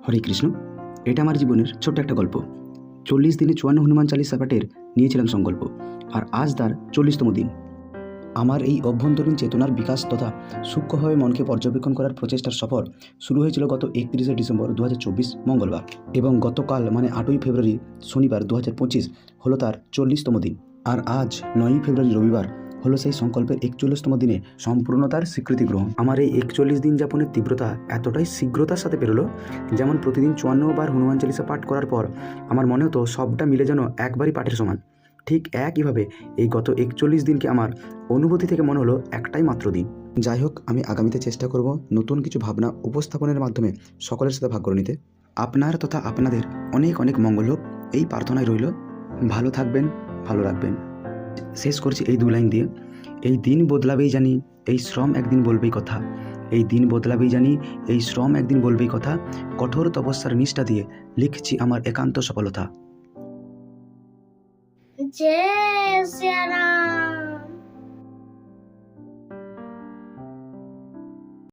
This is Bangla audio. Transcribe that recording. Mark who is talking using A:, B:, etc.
A: হরে কৃষ্ণ। এটা আমার জীবনের ছোট্ট একটা গল্প। 40 দিনে 54 হনুমান চালিসা পাঠের নিয়েছিলাম সংকল্প, আর আজ তার 40তম দিন। আমার এই অভ্যন্তরীণ চেতনার বিকাশ তথা সূক্ষ্মভাবে মনকে পর্যবেক্ষণ করার প্রচেষ্টার সফর শুরু হয়েছিল গত 31শে ডিসেম্বর 2024 মঙ্গলবার, এবং গতকাল মানে 8ই ফেব্রুয়ারি শনিবার 2025 হলো তার 40তম দিন। আর আজ 9ই ফেব্রুয়ারি রবিবার হলো সেই সংকল্পের 41তম দিনে সম্পূর্ণতার স্বীকৃতি গ্রহণ। আমার এই 41 দিন যাপনের তীব্রতা এতটাই শীঘ্রতার সাথে পেরোলো, যেমন প্রতিদিন 54 বার হনুমান চালিসা পাঠ করার পর আমার মনে হতো সবটা মিলে যেন একবারই পাঠের সমান। ঠিক একইভাবে এই গত 41 দিনকে আমার অনুভূতি থেকে মনে হলো একটাই মাত্র দিন। যাই হোক, আমি আগামীতে চেষ্টা করব নতুন কিছু ভাবনা উপস্থাপনের মাধ্যমে সকলের সাথে ভাগ করে নিতে। আপনার তথা আপনাদের অনেক অনেক মঙ্গল হোক, এই প্রার্থনায় রইল। ভালো থাকবেন, ভালো রাখবেন। শেষ করছি এই 2 লাইন দিয়ে। এই দিন বদলাবেই জানি, এই শ্রম একদিন বলবেই কথা। এই দিন বদলাবেই জানি, এই শ্রম একদিন বলবেই কথা। কঠোর তপস্যার নিষ্ঠা দিয়ে লিখছি আমার একান্ত সফলতা।
B: जय सिया राम।